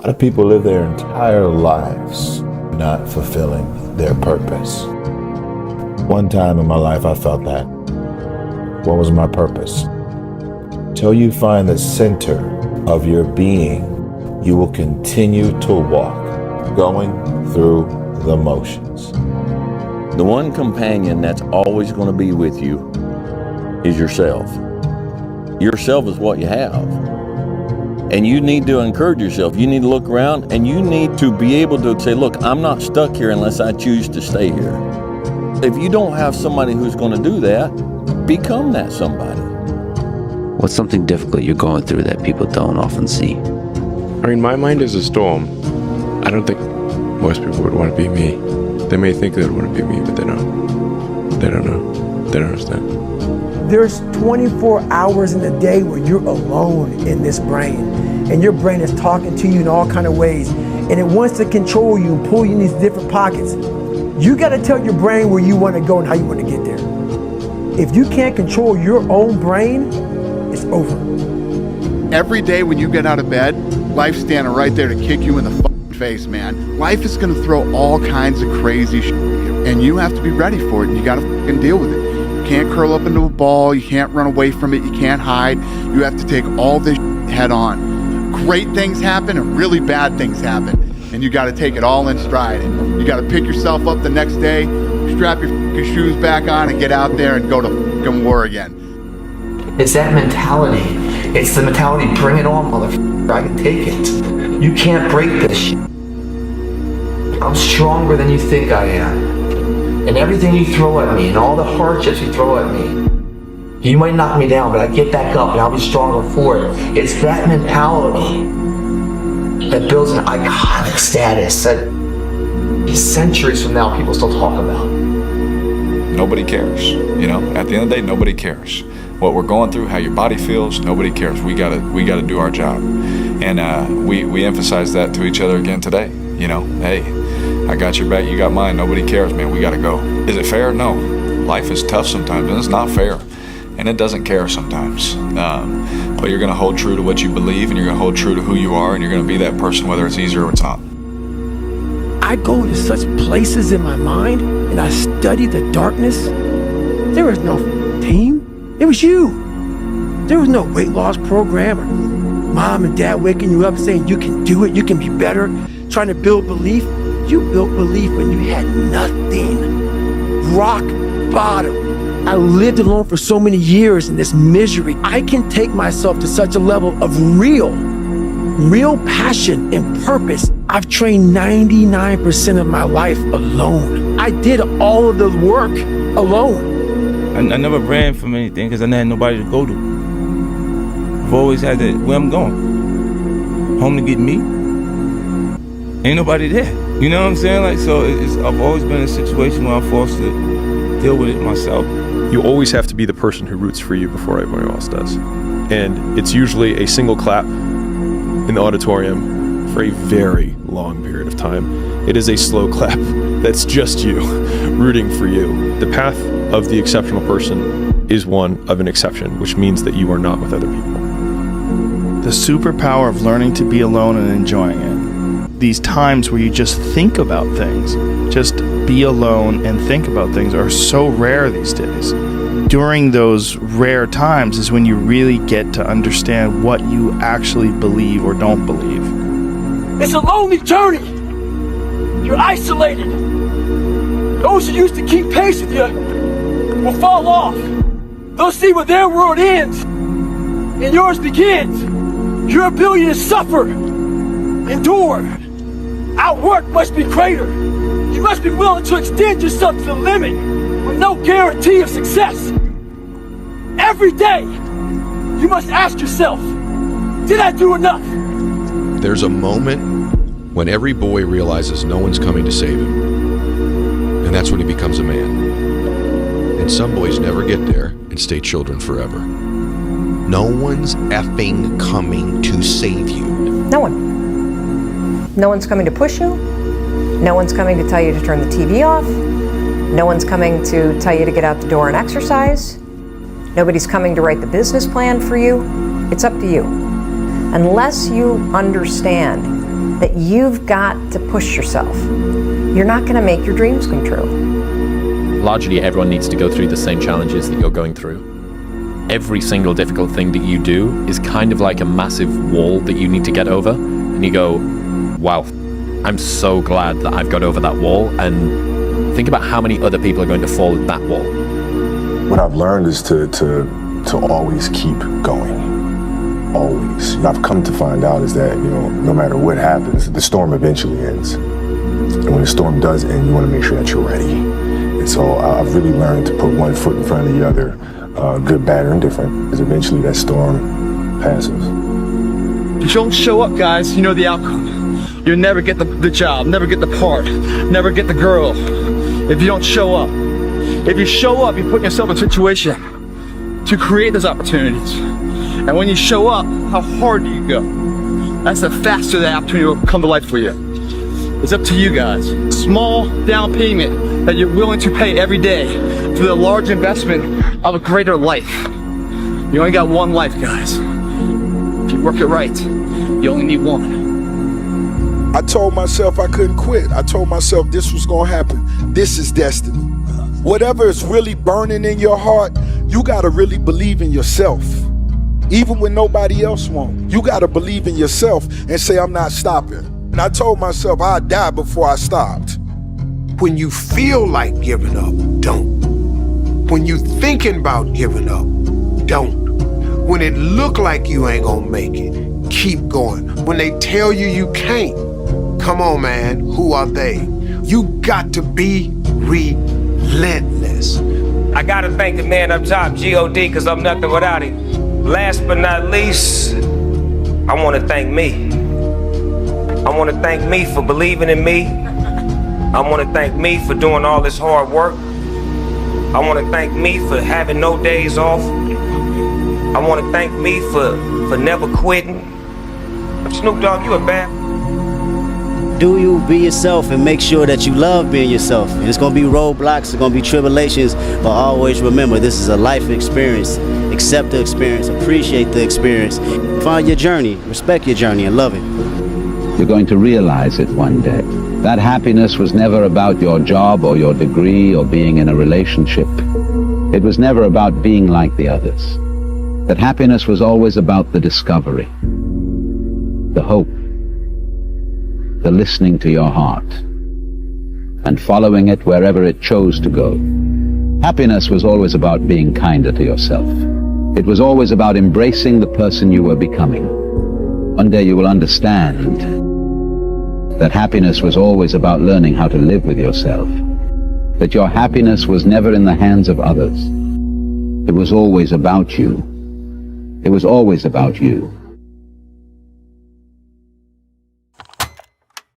lot of people live their entire lives not fulfilling their purpose. One time in my life I felt that. What was my purpose? Till you find the center of your being, you will continue to walk, going through the motions. The one companion that's always going to be with you is yourself. Yourself is what you have. And you need to encourage yourself. You need to look around and you need to be able to say, look, I'm not stuck here unless I choose to stay here. If you don't have somebody who's going to do that, become that somebody. What's something difficult you're going through that people don't often see? I mean, my mind is a storm. I don't think most people would want to be me. They may think they would want to be me, but they don't. They don't know. They don't understand. There's 24 hours in a day where you're alone in this brain, and your brain is talking to you in all kind of ways, and it wants to control you and pull you in these different pockets. You got to tell your brain where you want to go and how you want to get there. If you can't control your own brain, it's over. Every day when you get out of bed, life's standing right there to kick you in the face, man. Life is gonna throw all kinds of crazy shit, and you have to be ready for it, and you gotta deal with it. You can't curl up into a ball, you can't run away from it, you can't hide. You have to take all this head on. Great things happen and really bad things happen, and you gotta take it all in stride. And you gotta pick yourself up the next day, strap your shoes back on, and get out there and go to war again. It's that mentality. It's the mentality, bring it on, motherfucker, I can take it. You can't break this shit. I'm stronger than you think I am. And everything you throw at me and all the hardships you throw at me, you might knock me down, but I get back up and I'll be stronger for it. It's that mentality that builds an iconic status that centuries from now people still talk about. Nobody cares, you know? At the end of the day, nobody cares. What we're going through, how your body feels, nobody cares. We gotta do our job. And we emphasize that to each other again today. You know, hey, I got your back, you got mine, nobody cares, man, we gotta go. Is it fair? No. Life is tough sometimes, and it's not fair. And it doesn't care sometimes. But you're gonna hold true to what you believe, and you're gonna hold true to who you are, and you're gonna be that person whether it's easy or it's not. I go to such places in my mind, and I study the darkness. There was no team, it was you. There was no weight loss program or mom and dad waking you up saying you can do it, you can be better, trying to build belief. You built belief when you had nothing. Rock bottom. I lived alone for so many years in this misery. I can take myself to such a level of real passion and purpose. I've trained 99% of my life alone. I did all of the work alone. I never ran from anything because I didn't have nobody to go to. I've always had that, where I'm going. Home to get me. Ain't nobody there. You know what I'm saying? Like, so I've always been in a situation where I'm forced to deal with it myself. You always have to be the person who roots for you before everyone else does. And it's usually a single clap in the auditorium for a very long period of time. It is a slow clap that's just you rooting for you. The path of the exceptional person is one of an exception, which means that you are not with other people. The superpower of learning to be alone and enjoying it. These times where you just think about things, just be alone and think about things, are so rare these days. During those rare times is when you really get to understand what you actually believe or don't believe. It's a lonely journey. You're isolated. Those who used to keep pace with you will fall off. They'll see where their world ends and yours begins. Your ability to suffer, endure, outwork must be greater. You must be willing to extend yourself to the limit with no guarantee of success. Every day, you must ask yourself, did I do enough? There's a moment when every boy realizes no one's coming to save him. And that's when he becomes a man. And some boys never get there and stay children forever. No one's effing coming to save you. No one. No one's coming to push you. No one's coming to tell you to turn the TV off. No one's coming to tell you to get out the door and exercise. Nobody's coming to write the business plan for you. It's up to you. Unless you understand that you've got to push yourself. You're not going to make your dreams come true. Largely, everyone needs to go through the same challenges that you're going through. Every single difficult thing that you do is kind of like a massive wall that you need to get over. And you go, wow, I'm so glad that I've got over that wall. And think about how many other people are going to fall at that wall. What I've learned is to always keep going. Always. And I've come to find out is that, no matter what happens, the storm eventually ends. And when the storm does end, you want to make sure that you're ready. And so I've really learned to put one foot in front of the other, good, bad, or indifferent, because eventually that storm passes. If you don't show up, guys, you know the outcome. You'll never get the job, never get the part, never get the girl if you don't show up. If you show up, you put yourself in a situation to create those opportunities. And when you show up, how hard do you go? That's the faster the opportunity will come to life for you. It's up to you guys. Small down payment that you're willing to pay every day for the large investment of a greater life. You only got one life, guys. If you work it right, you only need one. I told myself I couldn't quit. I told myself this was gonna happen. This is destiny. Whatever is really burning in your heart, you gotta really believe in yourself. Even when nobody else won't. You gotta believe in yourself and say, I'm not stopping. And I told myself I'd die before I stopped. When you feel like giving up, don't. When you thinking about giving up, don't. When it look like you ain't gonna make it, keep going. When they tell you you can't, come on, man, who are they? You got to be relentless. I gotta thank the man up top, G.O.D., because I'm nothing without him. Last but not least, I want to thank me. I want to thank me for believing in me. I want to thank me for doing all this hard work. I want to thank me for having no days off. I want to thank me for never quitting. Snoop Dogg, you a bad. Do you be yourself and make sure that you love being yourself. And it's gonna be roadblocks, it's gonna be tribulations, but always remember this is a life experience. Accept the experience, appreciate the experience. Find your journey, respect your journey, and love it. You're going to realize it one day. That happiness was never about your job or your degree or being in a relationship. It was never about being like the others. That happiness was always about the discovery, the hope, the listening to your heart, and following it wherever it chose to go. Happiness was always about being kinder to yourself. It was always about embracing the person you were becoming. One day you will understand that happiness was always about learning how to live with yourself. That your happiness was never in the hands of others. It was always about you. It was always about you.